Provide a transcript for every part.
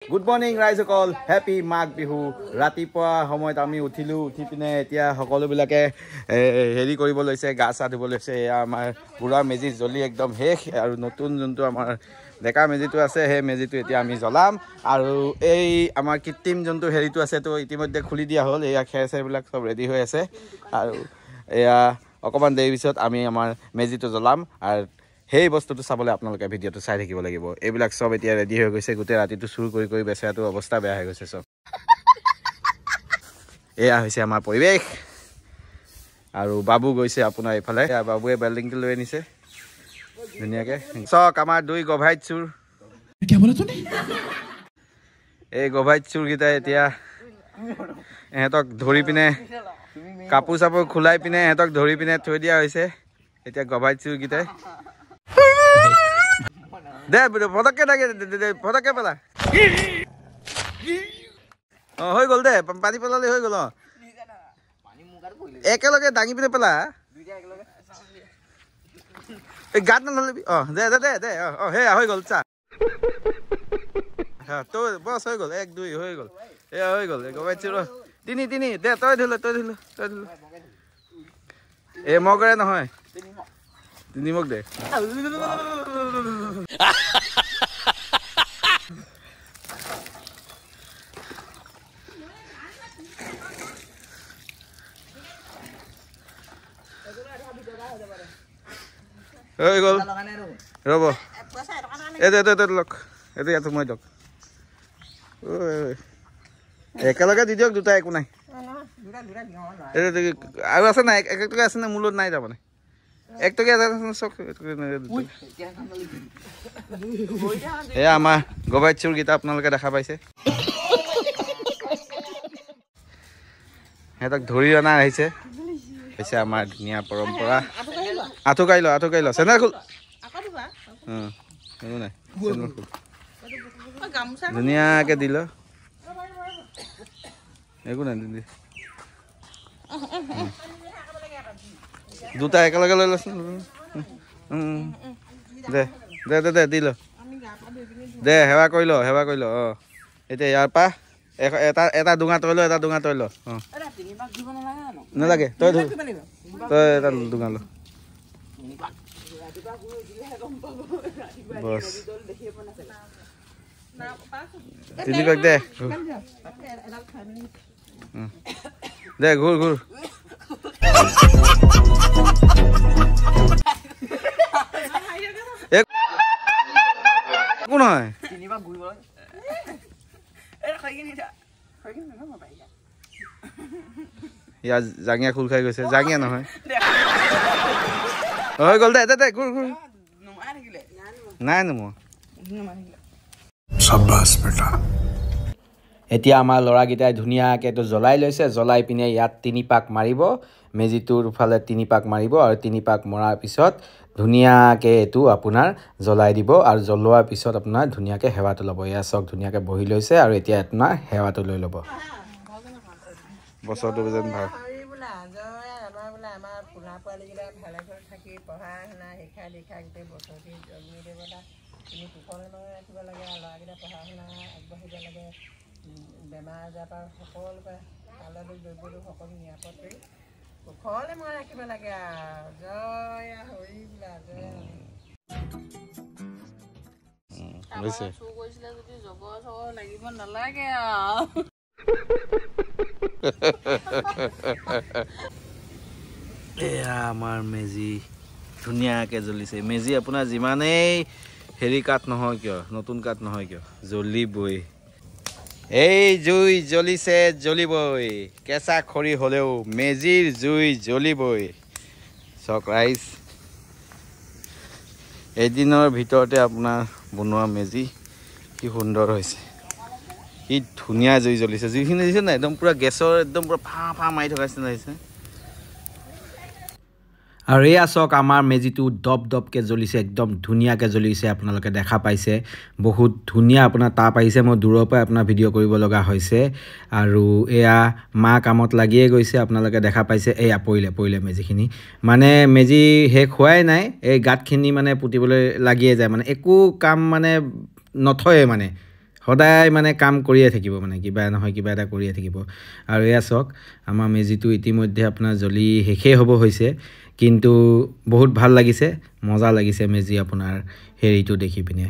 Good morning, ৰাইজসকল happy Magh Bihu ৰাতিপুৱা সময়ত আমি উঠিলো উঠি পিনে এতিয়া সকলোবিলাকে হেৰি কৰিব লৈছে গা চা ধুব লৈছে আমাৰ পুৰা মেজি জ্বলি একদম শেষ আৰু নতুন যোনটো আমাৰ ডেকা মেজিটো আছে সেই মেজিটো এতিয়া আমি জ্বলাম আৰু এই আমাৰ কৃত্ৰিম যোনটো হেৰিটো আছে তো ইতিমধ্যে খুলি দিয়া হ'ল এয়া খেৰ চেৰবিলাক সব ৰেডি হৈ আছে আৰু এয়া অকণমান দেৰি পিছত আমি আমাৰ মেজিটো জ্বলাম আৰু সেই বস্তুটো চাবলৈ আপোনালোকে ভিডিঅ'টো চাই থাকিব লাগিব এইবিলাক সব এতিয়া ৰেডি হৈ গৈছে গোটেই ৰাতিটো চুৰ কৰি কৰি বেচেৰাটো অৱস্থা বেয়া হৈ গৈছে সব এয়া হৈছে আমাৰ পৰিৱেশ আৰু বাবু গৈছে আপোনাৰ এইফালে বাবুৱে বিল্ডিংটো লৈ আনিছে ধুনীয়াকৈ চক আমাৰ দুই গভাইট চুৰ এই গভাইট চুৰকেইটাই এতিয়া এহেঁতক ধৰি পিনে কাপোৰ চাপোৰ খোলাই পিনে এহেঁতক ধৰি পিনে থৈ দিয়া হৈছে এতিয়া গভাইট চুৰকেইটাই দে ফটককে থাকে ফটককে পেলা অঁ হৈ গ'ল দে পানী পেলালে হৈ গ'ল অঁ একেলগে দাঙি পিনে পেলা এই গাত নল'বি অঁ দে দে দে দে অঁ সেয়া হৈ গ'ল চা তই বছ হৈ গ'ল 1 2 হৈ গ'ল এয়া হৈ গ'ল গভাইট চুৰ তিনি তিনি দে তই ধৰিল এই মগৰে নহয় নিমখ দে হৈ গ'ল ৰ'ব এইটো লওক এইটো ইয়াত সোমাই দিয়ক একেলগে দি দিয়ক দুটা একো নাই আৰু আছে নাই এক টকা আছে নে মূলত নাই তাৰমানে 1 টকা চক এয়া আমাৰ গভাইট চুৰকেইটা আপোনালোকে দেখা পাইছে সিহঁতক ধৰি অনা আহিছে হৈছে আমাৰ ধুনীয়া পৰম্পৰা আঁঠু কাঢ়ি ল চেনেল খোল একো নাই ধুনীয়াকৈ দিল একো নাই দিদি দুটা একেলগে লৈ লচোন দে দে দে দে দি ল দে সেৱা কৰি ল অঁ এতিয়া ইয়াৰ পৰা এটা ডুঙা তই ল অঁ নালাগে তই এটা ডুঙা ল বছ তিনি পাক দে দে ঘূৰ একো নহয় ইয়াৰ জাঙিয়া খোল খাই গৈছে জাঙিয়া নহয় হৈ গ'ল দে দে ঘূৰ নাই নোমোৱা এতিয়া আমাৰ ল'ৰাকেইটাই ধুনীয়াকৈ এইটো জ্বলাই লৈছে জ্বলাই পিনে ইয়াত 3 পাক মাৰিব মেজিটোৰ ফালে 3 পাক মাৰিব আৰু 3 পাক মৰাৰ পিছত ধুনীয়াকৈ এইটো আপোনাৰ জ্বলাই দিব আৰু জ্বলোৱাৰ পিছত আপোনাৰ ধুনীয়াকৈ সেৱাটো ল'ব এয়া চক ধুনীয়াকৈ বহি লৈছে আৰু এতিয়া আপোনাৰ সেৱাটো লৈ ল'ব বছৰটো যেন ভাল বেমাৰ আজাৰ পৰা সকলোকে আলহী দ্ৰব্যটো সকলো নিৰাপদ কৰি সুখলে মই ৰাখিব লাগে জয় হৰি বোলা জয় চুৰ কৰিছিলে যদি জগৰ চগৰ লাগিব নালাগে এয়া আমাৰ মেজি ধুনীয়াকৈ জ্বলিছে মেজি আপোনাৰ যিমানেই হেৰি কাঠ নহয় কিয় নতুন কাঠ নহয় কিয় জ্বলিবই এই জুই জ্বলিছে জ্বলিবই কেঁচা খৰি হ'লেও মেজিৰ জুই জ্বলিবই চক ৰাইজ এদিনৰ ভিতৰতে আপোনাৰ বনোৱা মেজি কি সুন্দৰ হৈছে কি ধুনীয়া জুই জ্বলিছে জুইখিনি দিছে নাই একদম পূৰা গেছৰ একদম পূৰা ফা মাৰি থকা নিচিনা হৈছে আৰু এয়া চাওক আমাৰ মেজিটো দপকৈ জ্বলিছে একদম ধুনীয়াকৈ জ্বলিছে আপোনালোকে দেখা পাইছে বহুত ধুনীয়া আপোনাৰ তাপ আহিছে মই দূৰৰ পৰাই আপোনাৰ ভিডিঅ' কৰিব লগা হৈছে আৰু এয়া মা কামত লাগিয়ে গৈছে আপোনালোকে দেখা পাইছে এয়া পৰিলে মেজিখিনি মানে মেজি শেষ হোৱাই নাই এই গাঁতখিনি মানে পুতিবলৈ লাগিয়ে যায় মানে একো কাম মানে নথয়ে মানে সদায় মানে কাম কৰিয়ে থাকিব মানে কিবা নহয় কিবা এটা কৰিয়ে থাকিব আৰু এয়া চাওক আমাৰ মেজিটো ইতিমধ্যে আপোনাৰ জ্বলি শেষেই হ'ব হৈছে কিন্তু বহুত ভাল লাগিছে মজা লাগিছে মেজি আপোনাৰ হেৰিটো দেখি পিনে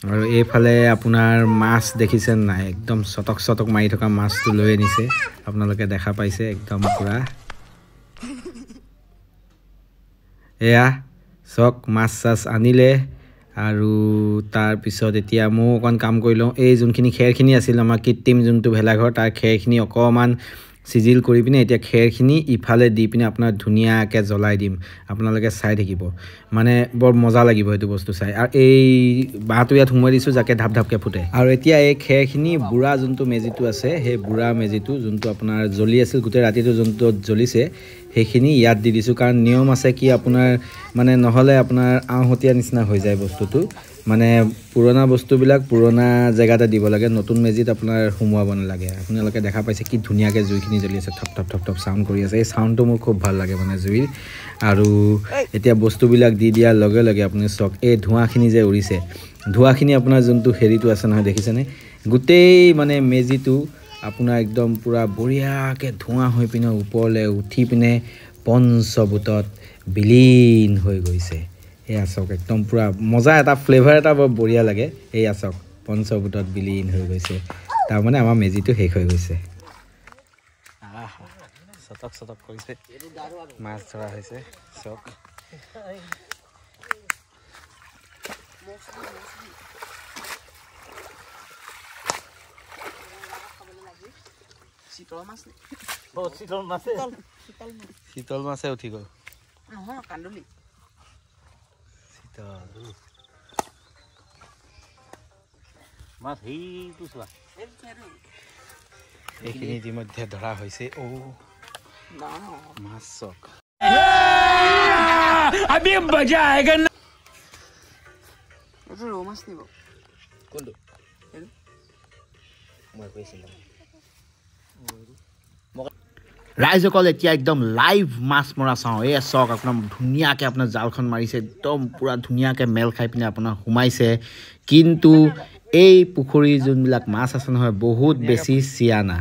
আৰু এইফালে আপোনাৰ মাছ দেখিছেন নাই একদম চটক চটক মাৰি থকা মাছটো লৈ আনিছে আপোনালোকে দেখা পাইছে একদম পুৰা এয়া চক মাছ চাছ আনিলে আৰু তাৰ পিছত এতিয়া মই অকণ কাম কৰি লওঁ এই যোনখিনি খেৰখিনি আছিল আমাৰ কৃত্ৰিম যোনটো ভেলাঘৰ তাৰ খেৰখিনি অকণমান সিজিল কৰি পিনে এতিয়া খেৰখিনি ইফালে দি পিনে আপোনাৰ ধুনীয়াকৈ জ্বলাই দিম আপোনালোকে চাই থাকিব মানে বৰ মজা লাগিব এইটো বস্তু চাই আৰু এই বাঁহটো ইয়াত সোমোৱাই দিছোঁ যাকে ধাপ ধাপকৈ ফুটে আৰু এতিয়া এই খেৰখিনি বুঢ়া যোনটো মেজিটো আছে সেই বুঢ়া মেজিটো যোনটো আপোনাৰ জ্বলি আছিল গোটেই ৰাতিটো যোনটো জ্বলিছে সেইখিনি ইয়াত দি দিছোঁ কাৰণ নিয়ম আছে কি আপোনাৰ মানে নহ'লে আপোনাৰ আওহতীয়া নিচিনা হৈ যায় বস্তুটো মানে পুৰণা বস্তুবিলাক পুৰণা জেগাতে দিব লাগে নতুন মেজিত আপোনাৰ সোমোৱাব নালাগে আপোনালোকে দেখা পাইছে কি ধুনীয়াকৈ জুইখিনি জ্বলি আছে থপ থপ থপ থপ চাউণ্ড কৰি আছে এই চাউণ্ডটো মোৰ খুব ভাল লাগে মানে জুইৰ আৰু এতিয়া বস্তুবিলাক দি দিয়াৰ লগে লগে আপুনি চাওক এই ধোঁৱাখিনি যে উৰিছে ধোঁৱাখিনি আপোনাৰ যোনটো হেৰিটো আছে নহয় দেখিছেনে গোটেই মানে মেজিটো আপোনাৰ একদম পুৰা বঢ়িয়াকৈ ধোঁৱা হৈ পিনে ওপৰলৈ উঠি পিনে পঞ্চভূতত বিলীন হৈ গৈছে এয়া চাওক একদম পুৰা মজা এটা ফ্লেভাৰ এটা বৰ বঢ়িয়া লাগে এয়া চাওক পঞ্চভূতত বিলীন হৈ গৈছে তাৰমানে আমাৰ মেজিটো শেষ হৈ গৈছে চটক চটক কৰিছে মাছ ধৰা হৈছে চাওক শীতল মাছে উঠি গ'ল এইখিনি ইতিমধ্যে ধৰা হৈছে মাছ চক ৰাইজসকল এতিয়া একদম লাইভ মাছ মৰা চাওঁ এই চাওক আপোনাৰ ধুনীয়াকৈ আপোনাৰ জালখন মাৰিছে একদম পূৰা ধুনীয়াকৈ মেল খাই পিনে আপোনাৰ সোমাইছে কিন্তু এই পুখুৰীৰ যোনবিলাক মাছ আছে নহয় বহুত বেছি চিয়ানা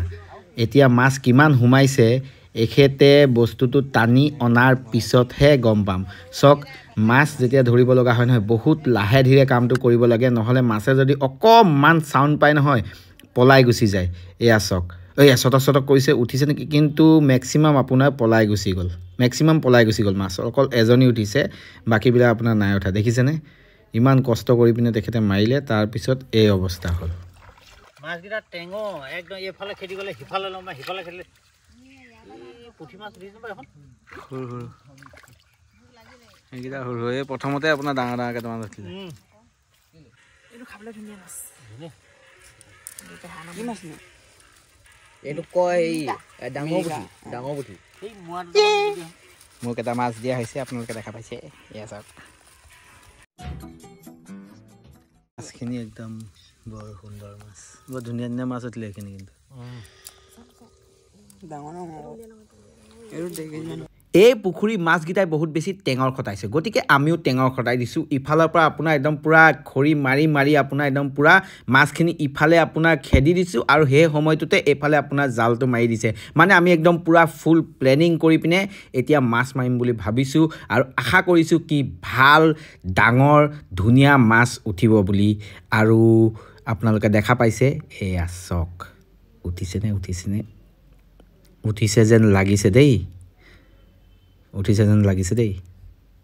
এতিয়া মাছ কিমান সোমাইছে এখেতে বস্তুটো টানি অনাৰ পিছতহে গম পাম চাওক মাছ যেতিয়া ধৰিব লগা হয় নহয় বহুত লাহে ধীৰে কামটো কৰিব লাগে নহ'লে মাছে যদি অকণমান চাউণ্ড পায় নহয় পলাই গুচি যায় এয়া চাওক এয়া চটক চটক কৰিছে উঠিছে নেকি কিন্তু মেক্সিমাম আপোনাৰ পলাই গুচি গ'ল মাছ অকল এজনী উঠিছে বাকীবিলাক আপোনাৰ নাই উঠা দেখিছেনে ইমান কষ্ট কৰি পিনে তেখেতে মাৰিলে তাৰপিছত এই অৱস্থা হ'ল মাছকেইটা টেঙো একদম এইফালে খেদি গ'লে সিফালে ল'ম বা সিফালে খেদিলে পুঠি মাছ ধৰিছোঁ বা এখন সৰু সেইকেইটা সৰু এই প্ৰথমতে আপোনাৰ ডাঙৰ ডাঙৰ কেইটামান উঠিলে এইটো খাবলৈ ধুনীয়া মাছ কি মাছ নে এইটো কয় ডাঙৰ পুঠি এই মোৱাটো মোক এটা মাছ দিয়া হৈছে আপোনালোকে দেখা পাইছে এয়া চাওক মাছখিনি একদম বৰ সুন্দৰ মাছ বৰ ধুনীয়া ধুনীয়া মাছ উঠিলে সেইখিনি কিন্তু এই পুখুৰী মাছকেইটাই বহুত বেছি টেঙৰ খটাইছে গতিকে আমিও টেঙৰ খটাই দিছোঁ ইফালৰ পৰা আপোনাৰ একদম পূৰা খৰি মাৰি মাৰি আপোনাৰ একদম পূৰা মাছখিনি ইফালে আপোনাৰ খেদি দিছোঁ আৰু সেই সময়টোতে এইফালে আপোনাৰ জালটো মাৰি দিছে মানে আমি একদম পূৰা ফুল প্লেনিং কৰি পিনে এতিয়া মাছ মাৰিম বুলি ভাবিছোঁ আৰু আশা কৰিছোঁ কি ভাল ডাঙৰ ধুনীয়া মাছ উঠিব বুলি আৰু আপোনালোকে দেখা পাইছে এয়া চাওক উঠিছেনে উঠিছে যেন লাগিছে দেই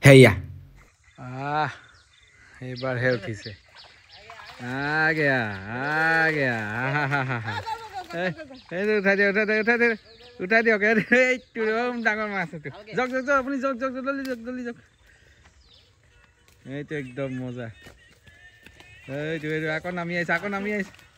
হেয়া এইবাৰহে উঠিছে উঠাই দিয়ক এইটো ডাঙৰ মাছ এইটো যাওক আপুনি যাওক জলদি যাওক এইটো একদম মজা এইটো আকৌ নামি আহিছে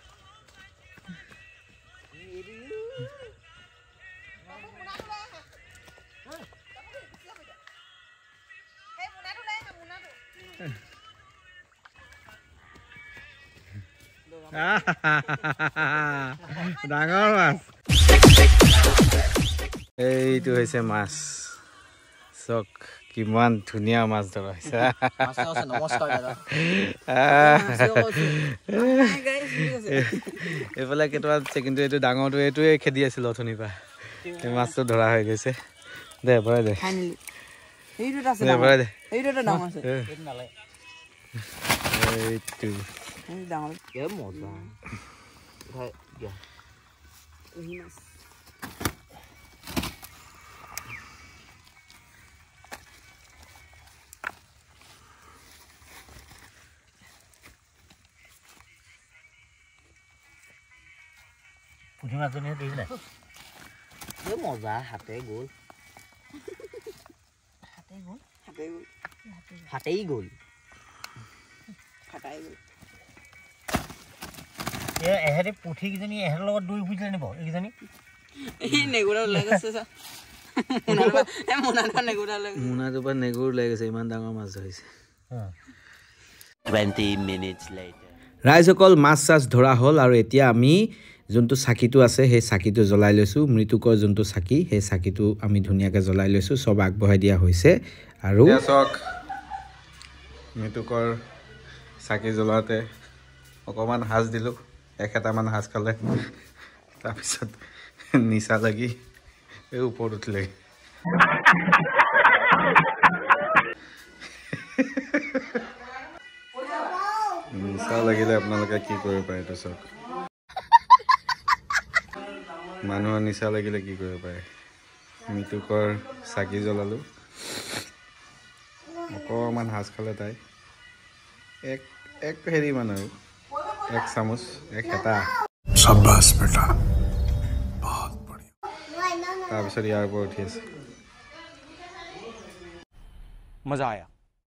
ডাঙৰ মাছ এইটো হৈছে মাছ চক কিমান ধুনীয়া মাছ ধৰা হৈছে নমস্কাৰ দাদা এইফালে কেইটা আছে কিন্তু এইটো ডাঙৰটো এইটোৱে খেদি আছিল অথনিৰ পৰা এই মাছটো ধৰা হৈ গৈছে দে ভৰাই দে ভৰাই দে পুঠি মাছজনী দেখিলে মজা হাতে গ'ল হাতেই গ'ল এহেঁতি পুঠি কেইজনী এহেঁতৰ লগত দৌৰি ফুৰিছিলে নিব এইকেইজনী মোনাটোৰ পৰা নেগুৰ ওলাই গৈছে ইমান ডাঙৰ মাছ ধৰিছে 20 minutes later. ৰাইজসকল মাছ চাছ ধৰা হ'ল আৰু এতিয়া আমি যোনটো চাকিটো আছে সেই চাকিটো জ্বলাই লৈছোঁ মৃতুকৰ যোনটো চাকি সেই চাকিটো আমি ধুনীয়াকৈ জ্বলাই লৈছোঁ চব আগবঢ়াই দিয়া হৈছে আৰু চাওক মৃতুকৰ চাকি জ্বলাওঁতে অকণমান সাজ দিলোঁ একেটামান সাজ খালে তাৰপিছত নিচা লাগি এই ওপৰত উঠিলে নিচা লাগিলে আপোনালোকে কি কৰিব পাৰে এইটো চাওক মানুহৰ নিচা লাগিলে কি কৰিব পাৰে মৃতুকৰ চাকি জ্বলালোঁ অকণমান সাজ খালে তাই এক হেৰিমান আৰু এক চামুচ এক হেতা शाबाश बेटा बहुत बढ़िया তাৰপিছত ইয়াৰ ওপৰত উঠি আছে मजा आया।